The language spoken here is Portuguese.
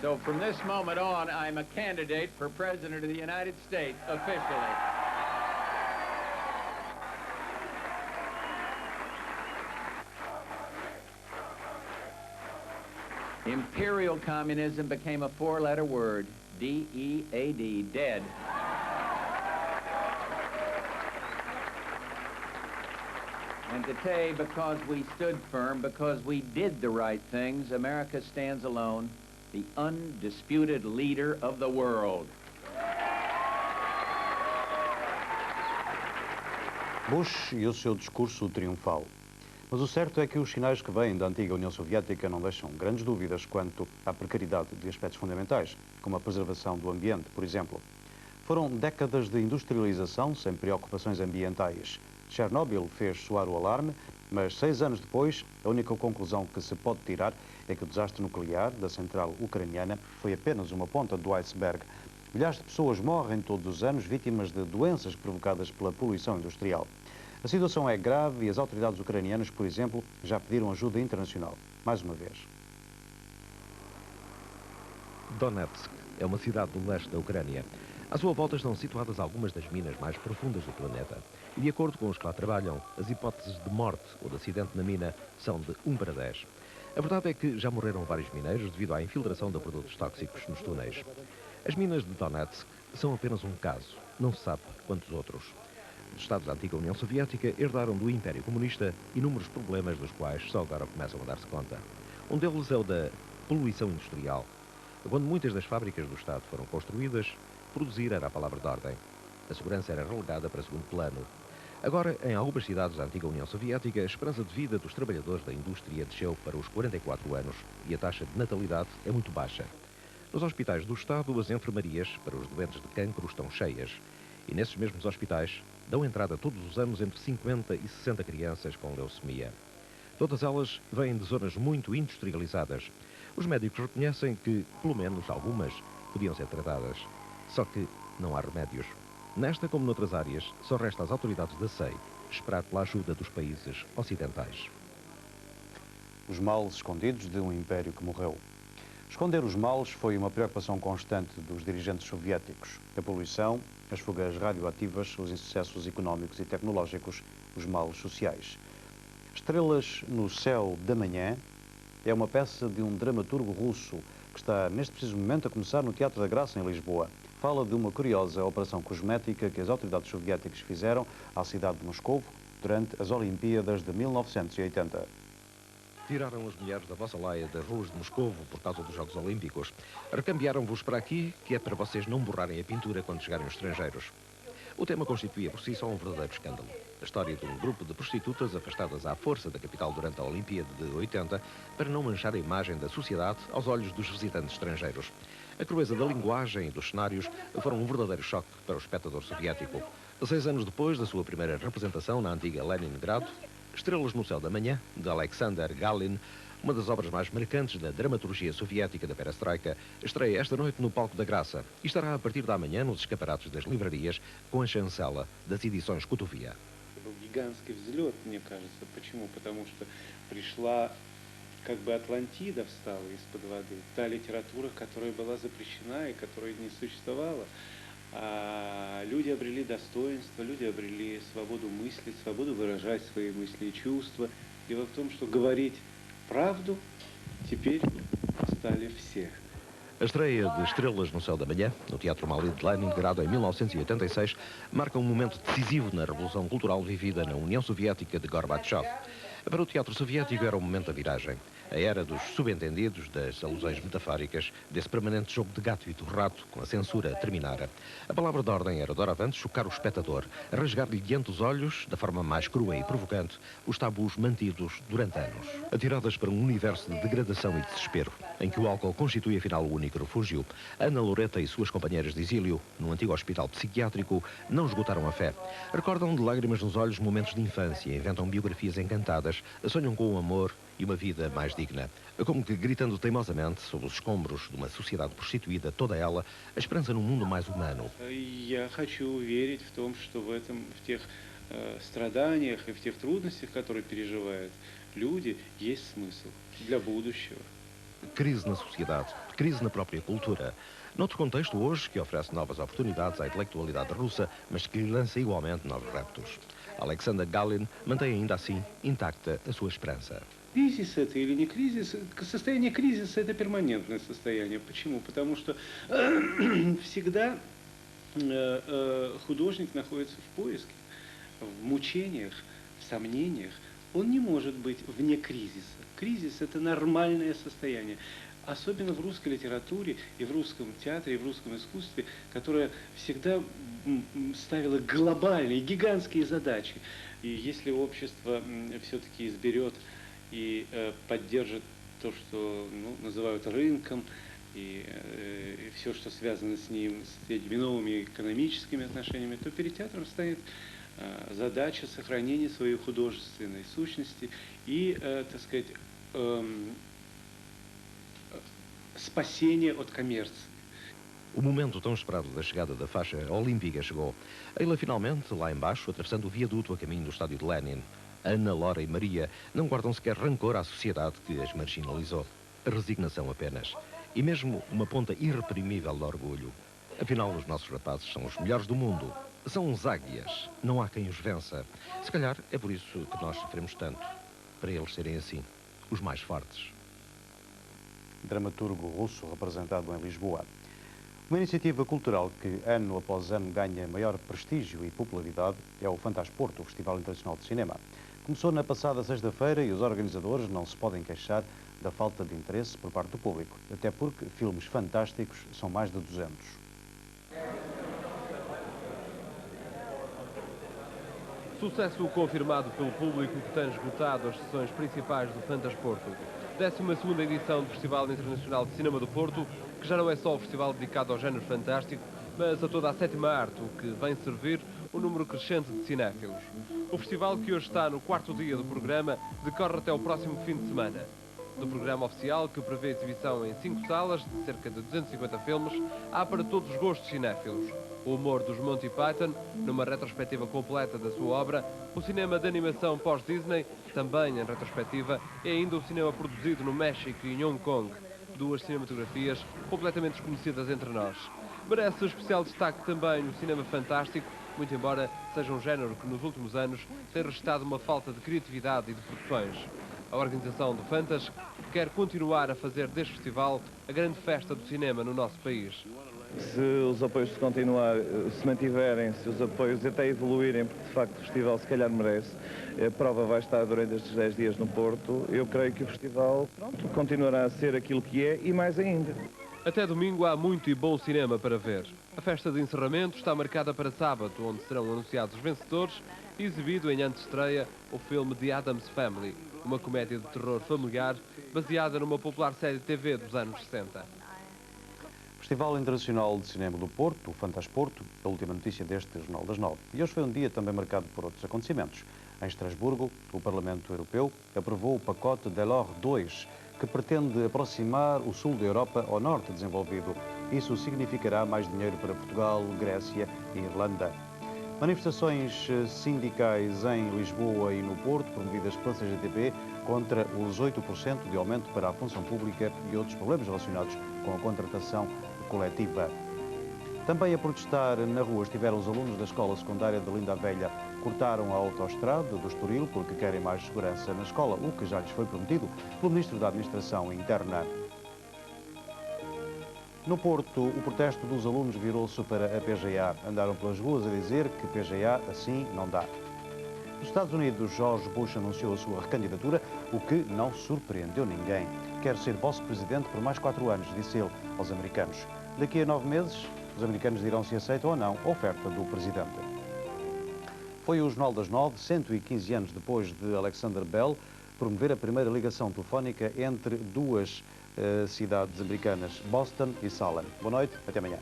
So from this moment on, I'm a candidate for President of the United States, officially. Imperial communism became a four-letter word, D-E-A-D, dead. And today, because we stood firm, because we did the right things, America stands alone, the undisputed leader of the world. Bush e o seu discurso triunfal. Mas o certo é que os sinais que vêm da antiga União Soviética não deixam grandes dúvidas quanto à precariedade de aspectos fundamentais, como a preservação do ambiente, por exemplo. Foram décadas de industrialização sem preocupações ambientais. Chernobyl fez soar o alarme, mas 6 anos depois, a única conclusão que se pode tirar é que o desastre nuclear da central ucraniana foi apenas uma ponta do iceberg. Milhares de pessoas morrem todos os anos vítimas de doenças provocadas pela poluição industrial. A situação é grave e as autoridades ucranianas, por exemplo, já pediram ajuda internacional. Mais uma vez. Donetsk é uma cidade do leste da Ucrânia. À sua volta estão situadas algumas das minas mais profundas do planeta. E, de acordo com os que lá trabalham, as hipóteses de morte ou de acidente na mina são de 1 para 10. A verdade é que já morreram vários mineiros devido à infiltração de produtos tóxicos nos túneis. As minas de Donetsk são apenas um caso. Não se sabe quantos outros. Os Estados da antiga União Soviética herdaram do Império Comunista inúmeros problemas dos quais só agora começam a dar-se conta. Um deles é o da poluição industrial. Quando muitas das fábricas do Estado foram construídas, produzir era a palavra de ordem. A segurança era relegada para segundo plano. Agora, em algumas cidades da antiga União Soviética, a esperança de vida dos trabalhadores da indústria desceu para os 44 anos e a taxa de natalidade é muito baixa. Nos hospitais do Estado, as enfermarias para os doentes de cancro estão cheias. E nesses mesmos hospitais dão entrada todos os anos entre 50 e 60 crianças com leucemia. Todas elas vêm de zonas muito industrializadas. Os médicos reconhecem que, pelo menos algumas, podiam ser tratadas. Só que não há remédios. Nesta, como noutras áreas, só resta às autoridades da SEI esperar pela ajuda dos países ocidentais. Os males escondidos de um império que morreu. Esconder os males foi uma preocupação constante dos dirigentes soviéticos. A poluição, as fugas radioativas, os insucessos económicos e tecnológicos, os males sociais. Estrelas no Céu da Manhã é uma peça de um dramaturgo russo que está neste preciso momento a começar no Teatro da Graça, em Lisboa. Fala de uma curiosa operação cosmética que as autoridades soviéticas fizeram à cidade de Moscovo durante as Olimpíadas de 1980. Tiraram as mulheres da vossa laia das ruas de Moscovo por causa dos Jogos Olímpicos. Recambiaram-vos para aqui, que é para vocês não borrarem a pintura quando chegarem os estrangeiros. O tema constituía por si só um verdadeiro escândalo. A história de um grupo de prostitutas afastadas à força da capital durante a Olimpíada de 80 para não manchar a imagem da sociedade aos olhos dos visitantes estrangeiros. A crueza da linguagem e dos cenários foram um verdadeiro choque para o espectador soviético. 6 anos depois da sua primeira representação na antiga Leningrado, Estrelas no Céu da Manhã, de Alexander Galin, uma das obras mais marcantes da dramaturgia soviética da Perestroika, estreia esta noite no Palco da Graça e estará a partir da manhã nos escaparates das livrarias com a chancela das edições Cotovia. Был гигантский взлет, мне кажется. Почему? Потому что пришла, как бы Атлантида встала из-под воды. Та литература, которая была запрещена и которая не существовала. А люди обрели достоинство, люди обрели свободу мыслить, свободу выражать свои мысли и чувства. Дело в том, что говорить правду теперь стали все. A estreia de Estrelas no Céu da Manhã, no Teatro Mali de Leningrado, em 1986, marca um momento decisivo na revolução cultural vivida na União Soviética de Gorbachev. Para o teatro soviético era o momento da viragem. A era dos subentendidos, das alusões metafóricas, desse permanente jogo de gato e do rato com a censura terminara. A palavra de ordem era, doravante, chocar o espectador, rasgar-lhe diante dos olhos, da forma mais crua e provocante, os tabus mantidos durante anos. Atiradas para um universo de degradação e desespero, em que o álcool constitui afinal o único refúgio, Ana Loreta e suas companheiras de exílio, num antigo hospital psiquiátrico, não esgotaram a fé. Recordam de lágrimas nos olhos momentos de infância, inventam biografias encantadas, sonham com o amor e uma vida mais digna. Como que gritando teimosamente sobre os escombros de uma sociedade prostituída, toda ela, a esperança num mundo mais humano. Я хочу верить в том, что в тех страданиях и в тех трудностях, которые переживают люди, есть смысл для будущего. crise na sociedade, crise na própria cultura. Noutro contexto hoje que oferece novas oportunidades à intelectualidade russa, mas que lhe lança igualmente novos reptos. Alexander Galin mantém ainda assim intacta a sua esperança. Кризис это или не кризис, состояние кризиса это перманентное состояние. Почему? Потому что всегда художник находится в поиске, в мучениях, в сомнениях. Он не может быть вне кризиса. Кризис это нормальное состояние. Особенно в русской литературе и в русском театре, и в русском искусстве, которое всегда ставило глобальные, гигантские задачи. И если общество все-таки изберет и поддержит то, что называют рынком, и все, что связано с ним, с этими новыми экономическими отношениями, то перед театром станет задача сохранения своей художественной сущности и, так сказать, spasienie od comércio. O momento tão esperado da chegada da faixa olímpica chegou. Ela finalmente, lá embaixo, atravessando o viaduto a caminho do estádio de Lenin. Ana, Laura e Maria não guardam sequer rancor à sociedade que as marginalizou. A resignação apenas. E mesmo uma ponta irreprimível de orgulho. Afinal, os nossos rapazes são os melhores do mundo. São uns águias. Não há quem os vença. Se calhar é por isso que nós sofremos tanto. Para eles serem assim, os mais fortes. Dramaturgo russo representado em Lisboa. Uma iniciativa cultural que ano após ano ganha maior prestígio e popularidade é o Fantasporto, o Festival Internacional de Cinema. Começou na passada sexta-feira e os organizadores não se podem queixar da falta de interesse por parte do público, até porque filmes fantásticos são mais de 200. Sucesso confirmado pelo público que tem esgotado as sessões principais do Fantasporto. 12ª edição do Festival Internacional de Cinema do Porto, que já não é só o festival dedicado ao género fantástico, mas a toda a sétima arte, o que vem servir um número crescente de cinéfilos. O festival, que hoje está no 4º dia do programa, decorre até o próximo fim de semana. Do programa oficial, que prevê exibição em 5 salas de cerca de 250 filmes, há para todos os gostos cinéfilos. O humor dos Monty Python, numa retrospectiva completa da sua obra, o cinema de animação pós-Disney, também em retrospectiva, e ainda o cinema produzido no México e em Hong Kong, duas cinematografias completamente desconhecidas entre nós. Merece especial destaque também o cinema fantástico, muito embora seja um género que nos últimos anos tem registrado uma falta de criatividade e de produções. A organização do Fantas quer continuar a fazer deste festival a grande festa do cinema no nosso país. Se os apoios se mantiverem, se os apoios até evoluírem, porque de facto o festival se calhar merece, a prova vai estar durante estes 10 dias no Porto, eu creio que o festival continuará a ser aquilo que é e mais ainda. Até domingo há muito e bom cinema para ver. A festa de encerramento está marcada para sábado, onde serão anunciados os vencedores e exibido em antestreia o filme The Addams Family, uma comédia de terror familiar baseada numa popular série de TV dos anos 60. Festival Internacional de Cinema do Porto, o Fantasporto, a última notícia deste Jornal das 9. E hoje foi um dia também marcado por outros acontecimentos. Em Estrasburgo, o Parlamento Europeu aprovou o pacote Delors II, que pretende aproximar o sul da Europa ao norte desenvolvido. Isso significará mais dinheiro para Portugal, Grécia e Irlanda. Manifestações sindicais em Lisboa e no Porto, promovidas pela CGTP, contra os 8% de aumento para a função pública e outros problemas relacionados com a contratação coletiva. Também a protestar na rua estiveram os alunos da escola secundária de Linda a Velha. Cortaram a autoestrada do Estoril porque querem mais segurança na escola, o que já lhes foi prometido pelo Ministro da Administração Interna. No Porto, o protesto dos alunos virou-se para a PGA. Andaram pelas ruas a dizer que PGA assim não dá. Nos Estados Unidos, George Bush anunciou a sua recandidatura, o que não surpreendeu ninguém. Quer ser vice-presidente por mais 4 anos, disse ele aos americanos. Daqui a 9 meses, os americanos dirão se aceitam ou não a oferta do presidente. Foi o Jornal das 9, 115 anos depois de Alexander Bell promover a primeira ligação telefónica entre duas cidades americanas, Boston e Salem. Boa noite, até amanhã.